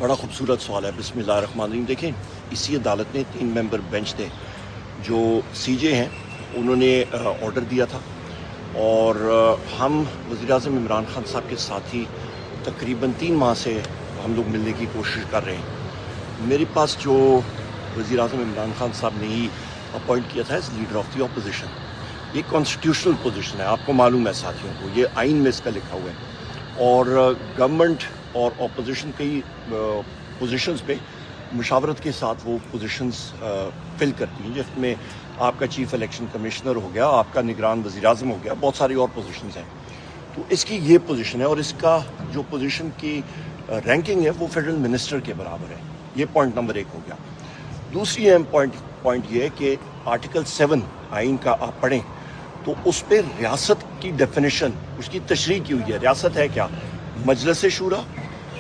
بڑا خوبصورت سوال ہے. بسم اللہ الرحمن الرحیم. دیکھیں, اسی عدالت نے 3 ممبر بینچ تھے جو سی جے ہیں, انہوں نے آرڈر دیا تھا اور ہم وزیر اعظم عمران خان صاحب کے ساتھی تقریباً 3 ماہ سے ہم لوگ ملنے کی کوشش کر رہے ہیں. میرے پاس جو وزیر اعظم عمران خان صاحب نے ہی اپوائنٹ کیا تھا as leader of the opposition, یہ کانسٹیٹیوشنل پوزیشن ہے, آپ کو معلوم ہے ساتھیوں کو, یہ آئین میں اس کا لکھا ہوا ہے. اور گورنمنٹ اور اپوزیشن کی پوزیشنز پہ مشاورت کے ساتھ وہ پوزیشنز فل کرتی ہیں, جس میں آپ کا چیف الیکشن کمشنر ہو گیا, آپ کا نگران وزیر اعظم ہو گیا, بہت ساری اور پوزیشنز ہیں. تو اس کی یہ پوزیشن ہے اور اس کا جو پوزیشن کی رینکنگ ہے وہ فیڈرل منسٹر کے برابر ہے. یہ پوائنٹ نمبر 1 ہو گیا. دوسری اہم پوائنٹ یہ ہے کہ آرٹیکل 7 آئین کا آپ پڑھیں تو اس پہ ریاست کی ڈیفینیشن, اس کی تشریح کی ہوئی ہے. ریاست ہے کیا؟ مجلس شورا,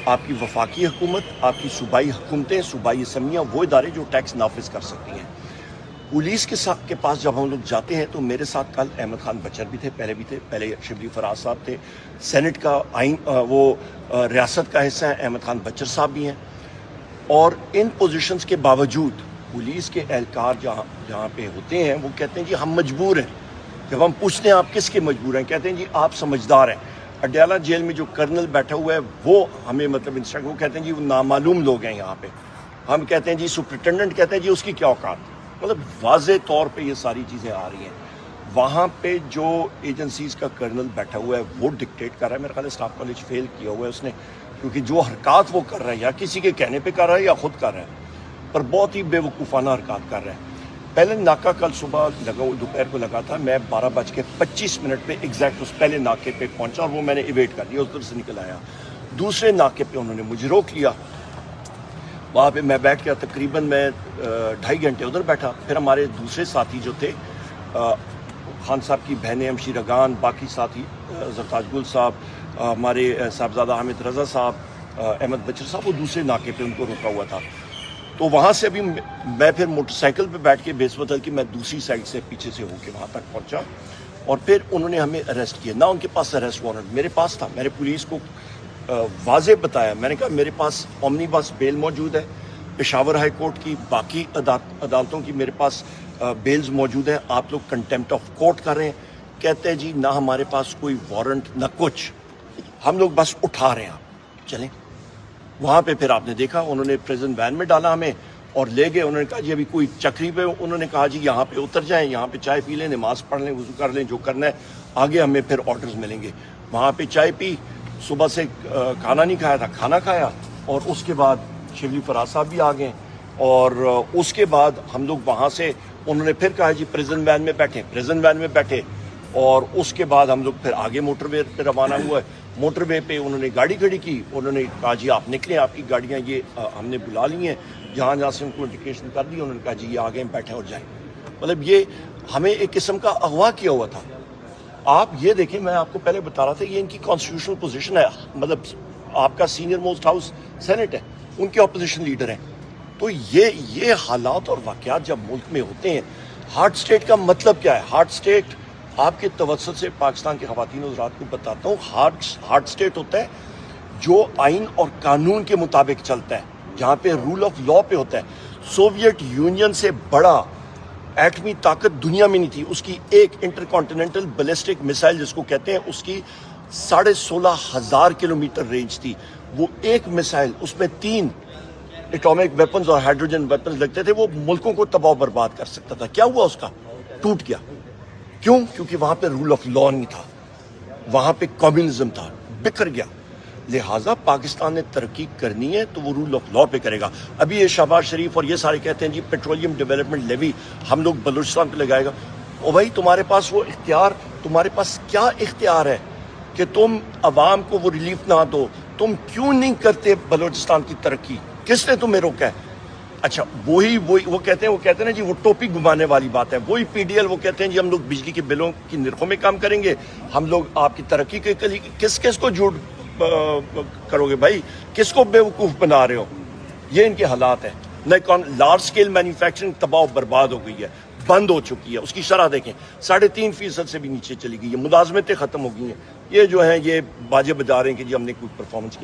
آپ کی وفاقی حکومت, آپ کی صوبائی حکومتیں, صوبائی اسمبلیاں, وہ ادارے جو ٹیکس نافذ کر سکتی ہیں. پولیس کے پاس جب ہم لوگ جاتے ہیں تو میرے ساتھ کل احمد خان بچر بھی تھے, پہلے شبلی فراز صاحب تھے. سینٹ کا آئین وہ ریاست کا حصہ ہیں, احمد خان بچر صاحب بھی ہیں. اور ان پوزیشنز کے باوجود پولیس کے اہلکار جہاں پہ ہوتے ہیں وہ کہتے ہیں جی ہم مجبور ہیں. جب ہم پوچھتے ہیں آپ کس کے مجبور ہیں, کہتے ہیں جی آپ سمجھدار ہیں. اڈیالہ جیل میں جو کرنل بیٹھا ہوا ہے وہ ہمیں انسٹرکٹ, وہ کہتے ہیں جی وہ نامعلوم لوگ ہیں یہاں پہ. ہم کہتے ہیں جی سپرنٹینڈنٹ کہتے ہیں جی اس کی کیا اوقات. واضح طور پہ یہ ساری چیزیں آ رہی ہیں. وہاں پہ جو ایجنسیز کا کرنل بیٹھا ہوا ہے وہ ڈکٹیٹ کر رہا ہے. میرے خیال اسٹاف کالج فیل کیا ہوا ہے اس نے, کیونکہ جو حرکات وہ کر رہا ہے یا کسی کے کہنے پہ کر رہا ہے یا خود کر رہا ہے, پر بہت ہی بے وقوفانہ حرکات کر رہا ہے. پہلے ناکہ کل صبح لگا, دوپہر کو لگا تھا, میں 12:25 پہ ایگزیکٹ اس پہلے ناکے پہ پہنچا اور وہ میں نے ایویٹ کر دیا, ادھر سے نکل آیا. دوسرے ناکے پہ انہوں نے مجھے روک لیا, وہاں پہ میں بیٹھ گیا, تقریباً میں 2.5 گھنٹے ادھر بیٹھا. پھر ہمارے دوسرے ساتھی جو تھے, خان صاحب کی بہنیں ہمشیر اگان, باقی ساتھی زرتاج گل صاحب, ہمارے صاحبزادہ حامد رضا صاحب, احمد بچر صاحب, وہ دوسرے ناکے پہ ان کو روکا ہوا تھا. تو وہاں سے ابھی میں پھر موٹر سائیکل پہ بیٹھ کے بیس بدل کی میں دوسری سائڈ سے پیچھے سے ہو کے وہاں تک پہنچا اور پھر انہوں نے ہمیں اریسٹ کیا. نہ ان کے پاس اریسٹ وارنٹ, میرے پاس تھا. میں نے پولیس کو واضح بتایا, میں نے کہا میرے پاس اومنی بس بیل موجود ہے, پشاور ہائی کورٹ کی, باقی عدالتوں کی میرے پاس بیلز موجود ہیں, آپ لوگ کنٹیمپٹ آف کورٹ کر رہے ہیں. کہتے ہیں جی نہ ہمارے پاس کوئی وارنٹ نہ کچھ, ہم لوگ بس اٹھا رہے ہیں, آپ چلیں. وہاں پہ پھر آپ نے دیکھا انہوں نے پریزن وین میں ڈالا ہمیں اور لے گئے. انہوں نے کہا جی ابھی کوئی چکری پہ, انہوں نے کہا جی یہاں پہ اتر جائیں, یہاں پہ چائے پی لیں, نماز پڑھ لیں, وضو کر لیں, جو کرنا ہے, آگے ہمیں پھر آرڈرز ملیں گے. وہاں پہ چائے پی, صبح سے کھانا نہیں کھایا تھا, کھانا کھایا, اور اس کے بعد شبلی فراز صاحب بھی آ گئے. اور اس کے بعد ہم لوگ وہاں سے, انہوں نے پھر کہا جی پریزن وین میں بیٹھے, پریزن وین میں بیٹھے. اور اس کے بعد ہم لوگ پھر آگے موٹر وے پہ روانہ ہوا ہے. موٹر وے پہ انہوں نے گاڑی کھڑی کی, انہوں نے کہا جی آپ نکلیں, آپ کی گاڑیاں یہ ہم نے بلا لی ہیں, جہاں سے ان کو انڈیکیشن کر دی. انہوں نے کہا جی یہ آگے بیٹھیں اور جائیں. یہ ہمیں ایک قسم کا اغوا کیا ہوا تھا. آپ یہ دیکھیں, میں آپ کو پہلے بتا رہا تھا یہ ان کی کانسٹیٹیوشنل پوزیشن ہے, آپ کا سینئر موسٹ ہاؤس سینٹ ہے, ان کے اپوزیشن لیڈر ہیں. تو یہ حالات اور واقعات جب ملک میں ہوتے ہیں, ہارڈ اسٹیٹ کا مطلب کیا ہے؟ ہارڈ اسٹیٹ آپ کے توسط سے پاکستان کے خواتین و حضرات کو بتاتا ہوں, ہارڈ اسٹیٹ ہوتا ہے جو آئین اور قانون کے مطابق چلتا ہے, جہاں پہ رول آف لا پہ ہوتا ہے. سوویت یونین سے بڑا ایٹمی طاقت دنیا میں نہیں تھی. اس کی ایک انٹر کانٹیننٹل بیلسٹک میسائل جس کو کہتے ہیں, اس کی 16,500 کلومیٹر رینج تھی. وہ ایک میسائل, اس میں 3 اٹامک ویپنز اور ہائیڈروجن ویپنز لگتے تھے, وہ ملکوں کو تباہ و برباد کر سکتا تھا. کیا ہوا اس کا؟ ٹوٹ گیا. کیوں؟ کیونکہ وہاں پہ رول آف لا نہیں تھا, وہاں پہ کمیونزم تھا, بکھر گیا. لہٰذا پاکستان نے ترقی کرنی ہے تو وہ رول آف لا پہ کرے گا. ابھی یہ شہباز شریف اور یہ سارے کہتے ہیں جی پیٹرولیم ڈیولپمنٹ لیوی ہم لوگ بلوچستان پہ لگائے گا. او بھائی تمہارے پاس وہ اختیار, تمہارے پاس کیا اختیار ہے کہ تم عوام کو وہ ریلیف نہ دو؟ تم کیوں نہیں کرتے بلوچستان کی ترقی؟ کس نے تمہیں روکا ہے؟ اچھا وہی وہ کہتے ہیں نا جی, وہ ٹوپی گھمانے والی بات ہے. وہی پی ڈی ایل وہ کہتے ہیں جی ہم لوگ بجلی کے بلوں کی نرخوں میں کام کریں گے, ہم لوگ آپ کی ترقی کے کس کو جھوٹ کرو گے بھائی؟ کس کو بیوقوف بنا رہے ہو؟ یہ ان کے حالات ہیں. لارج اسکیل مینوفیکچرنگ تباہ و برباد ہو گئی ہے, بند ہو چکی ہے. اس کی شرح دیکھیں 3.5% سے بھی نیچے چلی گئی ہے. ملازمتیں ختم ہو گئی ہیں. یہ جو ہیں یہ باجے بجا رہے ہیں کہ جی ہم نے کوئی پرفارمنس کیا.